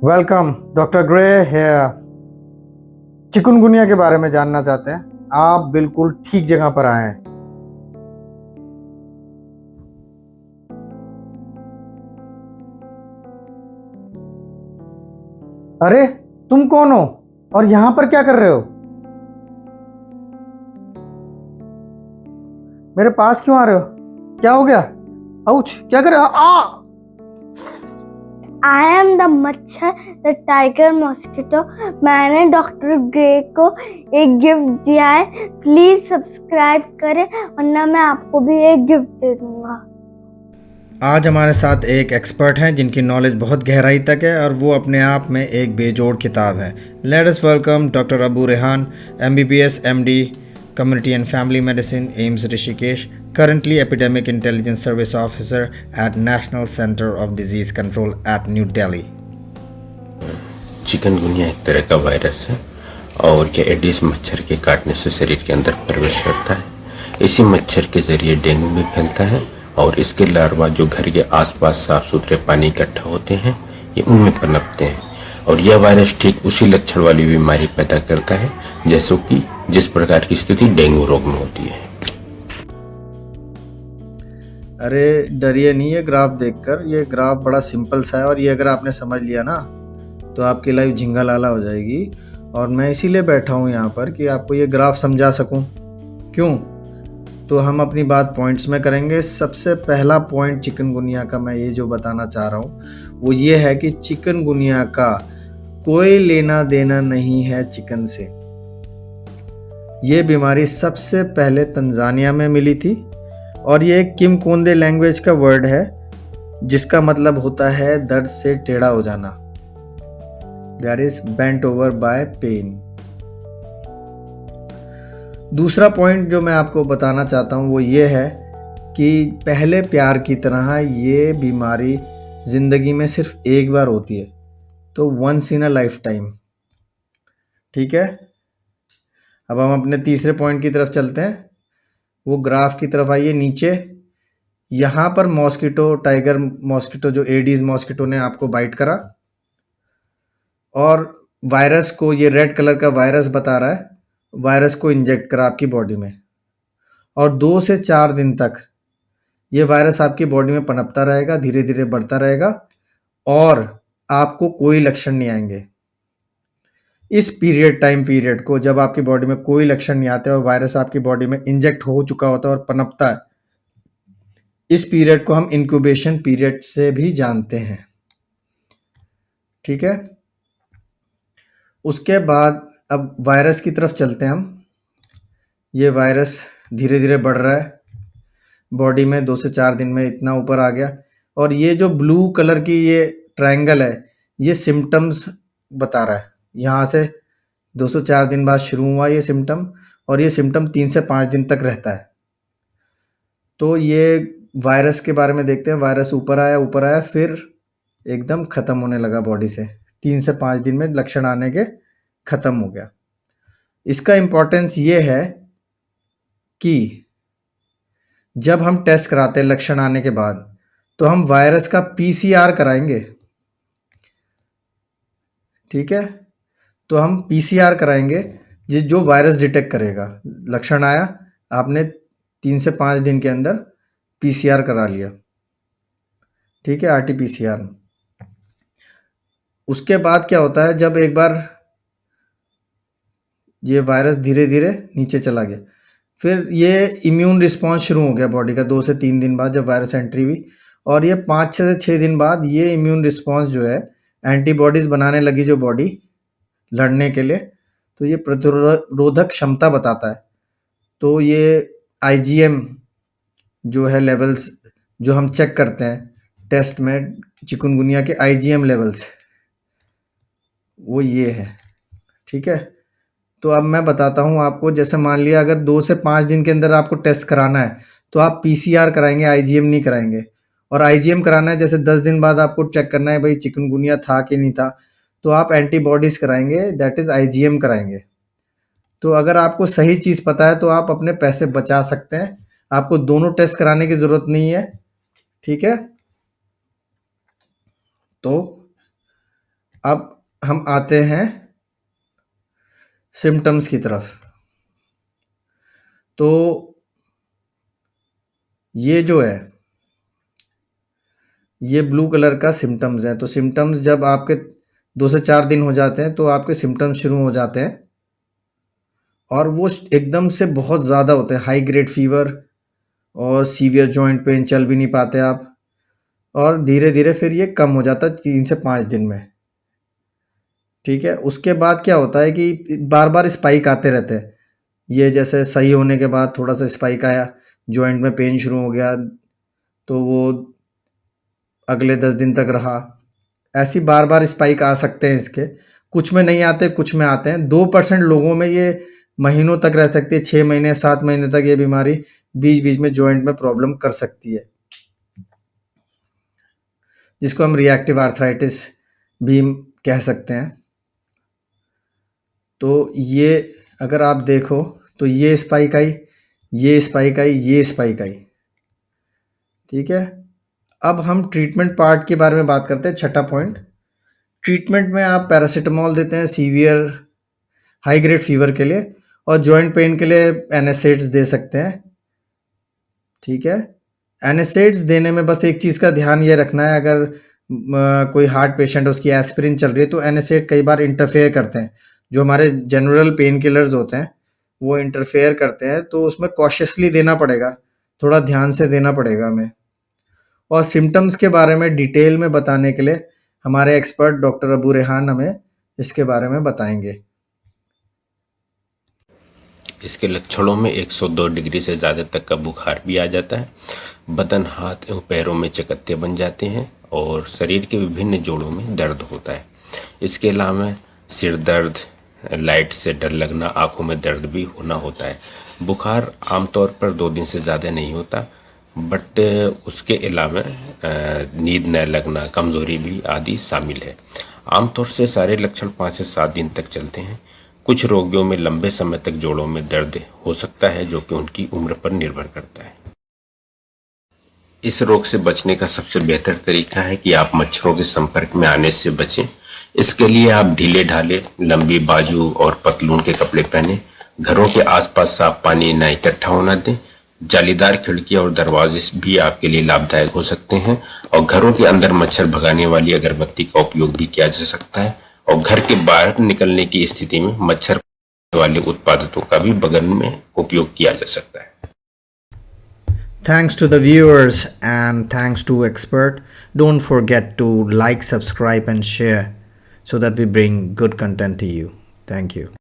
Welcome doctor grey है। Chikungunya के बारे में जानना चाहते हैं? आप बिल्कुल ठीक जगह पर आए हैं। अरे, तुम कौन हो और यहाँ पर क्या कर रहे हो? मेरे पास क्यों आ रहे हो? क्या हो गया? आउच! क्या कर रहे हो? आई एम द मच्छर द टाइगर मॉस्किटो। मैंने डॉक्टर ग्रे को एक गिफ्ट दिया है। प्लीज सब्सक्राइब करें वरना मैं आपको भी एक गिफ्ट दे दूंगा। आज हमारे साथ एक एक्सपर्ट हैं जिनकी नॉलेज बहुत गहराई तक है और वो अपने आप में एक बेजोड़ किताब है। Let us welcome doctor Abu Rehan, MBBS MD, Community and Family Medicine, AIIMS Rishikesh, currently Epidemic Intelligence Service Officer at National Center of Disease Control at New Delhi. Chikungunya एक तरह का वायरस है और यह एडिस मच्छर के काटने से शरीर के अंदर प्रवेश करता है। इसी मच्छर के जरिए डेंगू भी फैलता है और इसके लार्वा जो घर के आसपास साफ सुथरे पानी इकट्ठा होते हैं ये उनमें पनपते हैं और यह वायरस ठीक उसी लक्षण वाली बीमारी पैदा करता है जैसे कि जिस प्रकार की स्थिति डेंगू रोग में होती है। अरे डरिए नहीं, ये ग्राफ देखकर। ये ग्राफ बड़ा सिंपल सा है और ये अगर आपने समझ लिया ना तो आपकी लाइफ झिंगा लाला हो जाएगी। और मैं इसीलिए बैठा हूँ यहाँ पर कि आपको ये ग्राफ समझा सकूँ। क्यों? तो हम अपनी बात पॉइंट्स में करेंगे। सबसे पहला पॉइंट चिकनगुनिया का मैं ये जो बताना चाह रहा हूँ वो ये है कि चिकनगुनिया का कोई लेना देना नहीं है चिकन से। ये बीमारी सबसे पहले तंजानिया में मिली थी और ये किम कोंदे लैंग्वेज का वर्ड है जिसका मतलब होता है दर्द से टेढ़ा हो जाना। That is bent over by pain. दूसरा पॉइंट जो मैं आपको बताना चाहता हूँ वो ये है कि पहले प्यार की तरह ये बीमारी ज़िंदगी में सिर्फ एक बार होती है, तो once in a lifetime. ठीक है, अब हम अपने तीसरे पॉइंट की तरफ चलते हैं। वो ग्राफ की तरफ आइए नीचे। यहाँ पर मॉस्किटो, टाइगर मॉस्किटो, जो एडीज मॉस्किटो ने आपको बाइट करा और वायरस को, ये रेड कलर का वायरस बता रहा है, वायरस को इंजेक्ट करा आपकी बॉडी में और 2 से 4 दिन तक ये वायरस आपकी बॉडी में पनपता रहेगा, धीरे धीरे बढ़ता रहेगा और आपको कोई लक्षण नहीं आएंगे। इस टाइम पीरियड को, जब आपकी बॉडी में कोई लक्षण नहीं आते और वायरस आपकी बॉडी में इंजेक्ट हो चुका होता है और पनपता है, इस पीरियड को हम इंक्यूबेशन पीरियड से भी जानते हैं। ठीक है, उसके बाद अब वायरस की तरफ चलते हैं हम। ये वायरस धीरे धीरे बढ़ रहा है बॉडी में, 2 से 4 दिन में इतना ऊपर आ गया और ये जो ब्लू कलर की ये ट्रायंगल है ये सिम्टम्स बता रहा है। यहाँ से 2 से 4 दिन बाद शुरू हुआ ये सिम्टम और ये सिम्टम 3 से 5 दिन तक रहता है। तो ये वायरस के बारे में देखते हैं। वायरस ऊपर आया फिर एकदम ख़त्म होने लगा बॉडी से। 3 से 5 दिन में लक्षण आने के ख़त्म हो गया। इसका इम्पोर्टेंस ये है कि जब हम टेस्ट कराते हैं लक्षण आने के बाद तो हम वायरस का PCR कराएंगे। ठीक है, तो हम PCR कराएंगे जो वायरस डिटेक्ट करेगा। लक्षण आया, आपने 3 से 5 दिन के अंदर PCR करा लिया। ठीक है, RT-PCR। उसके बाद क्या होता है, जब एक बार ये वायरस धीरे धीरे नीचे चला गया, फिर ये इम्यून रिस्पॉन्स शुरू हो गया बॉडी का 2 से 3 दिन बाद जब वायरस एंट्री हुई और ये 5 से 6 दिन बाद ये इम्यून रिस्पॉन्स जो है, एंटीबॉडीज़ बनाने लगी जो बॉडी लड़ने के लिए, तो ये प्रतिरोधक क्षमता बताता है। तो ये IgM जो है लेवल्स जो हम चेक करते हैं टेस्ट में चिकुनगुनिया के IgM लेवल्स, वो ये है। ठीक है, तो अब मैं बताता हूँ आपको। जैसे मान लिया अगर 2 से 5 दिन के अंदर आपको टेस्ट कराना है तो आप PCR कराएंगे, IgM नहीं कराएंगे। और IgM कराना है, जैसे 10 दिन बाद आपको चेक करना है भाई चिकनगुनिया था कि नहीं था, तो आप एंटीबॉडीज़ कराएंगे, दैट इज़ IgM कराएंगे। तो अगर आपको सही चीज़ पता है तो आप अपने पैसे बचा सकते हैं। आपको दोनों टेस्ट कराने की ज़रूरत नहीं है। ठीक है, तो अब हम आते हैं सिम्टम्स की तरफ। तो ये जो है, ये ब्लू कलर का सिम्टम्स है। तो सिम्टम्स जब आपके 2 से 4 दिन हो जाते हैं तो आपके सिम्टम्स शुरू हो जाते हैं, और वो एकदम से बहुत ज़्यादा होते हैं, हाई ग्रेड फीवर और सीवियर जॉइंट पेन, चल भी नहीं पाते आप, और धीरे-धीरे फिर ये कम हो जाता है 3 से 5 दिन में। ठीक है? उसके बाद क्या होता है कि बार-बार स्पाइक आते रहते हैं। ये जैसे सही होने के बाद थोड़ा-सा स्पाइक आया, जॉइंट में पेन शुरू हो गया, तो वो अगले 10 दिन तक रहा। ऐसी बार-बार स्पाइक आ सकते हैं इसके। कुछ में नहीं आते, कुछ में आते हैं। 2% लोगों में ये महीनों तक रह सकती है, 6 महीने, 7 महीने तक ये बीमारी बीच-बीच में जॉइंट में प्रॉब्लम कर सकती है, जिसको हम रिएक्टिव आर्थराइटिस भी कह सकते हैं। तो ये अगर आप देखो तो ये स्पाइक आई, ये स्पाइक आई, ये स्पाइक आई। ठीक है? अब हम ट्रीटमेंट पार्ट के बारे में बात करते हैं, छठा पॉइंट। ट्रीटमेंट में आप पैरासिटामॉल देते हैं सीवियर हाई ग्रेड फीवर के लिए, और जॉइंट पेन के लिए एनासिड्स दे सकते हैं। ठीक है? एनासिड्स देने में बस एक चीज़ का ध्यान ये रखना है, अगर कोई हार्ट पेशेंट है, उसकी एस्पिरिन चल रही है, तो एनासिड कई बार इंटरफेयर करते हैं। जो हमारे जनरल पेन किलर्स होते हैं वो इंटरफेयर करते हैं, तो उसमें कॉशियसली देना पड़ेगा, थोड़ा ध्यान से देना पड़ेगा हमें। और सिम्टम्स के बारे में डिटेल में बताने के लिए हमारे एक्सपर्ट डॉक्टर अबू रेहान हमें इसके बारे में बताएंगे। इसके लक्षणों में 102 डिग्री से ज़्यादा तक का बुखार भी आ जाता है, बदन, हाथ एवं पैरों में चकत्ते बन जाते हैं और शरीर के विभिन्न जोड़ों में दर्द होता है। इसके अलावा सिर दर्द, लाइट से डर लगना, आंखों में दर्द भी होना होता है। बुखार आमतौर पर 2 दिन से ज़्यादा नहीं होता, बट उसके अलावा नींद न लगना, कमज़ोरी भी आदि शामिल है। आमतौर से सारे लक्षण 5 से 7 दिन तक चलते हैं। कुछ रोगियों में लंबे समय तक जोड़ों में दर्द हो सकता है, जो कि उनकी उम्र पर निर्भर करता है। इस रोग से बचने का सबसे बेहतर तरीका है कि आप मच्छरों के संपर्क में आने से बचें। इसके लिए आप ढीले ढाले, लंबी बाजू और पतलून के कपड़े पहने, घरों के आसपास साफ पानी न इकट्ठा होना दें। जालीदार खिड़कियां और दरवाजे भी आपके लिए लाभदायक हो सकते हैं, और घरों के अंदर मच्छर भगाने वाली अगरबत्ती का उपयोग भी किया जा सकता है। और घर के बाहर निकलने की स्थिति में मच्छर वाले उत्पादों का भी बगल में उपयोग किया जा सकता है। Thanks to the viewers and thanks to expert. Don't forget to like, subscribe and share so that we bring good content to you. Thank you.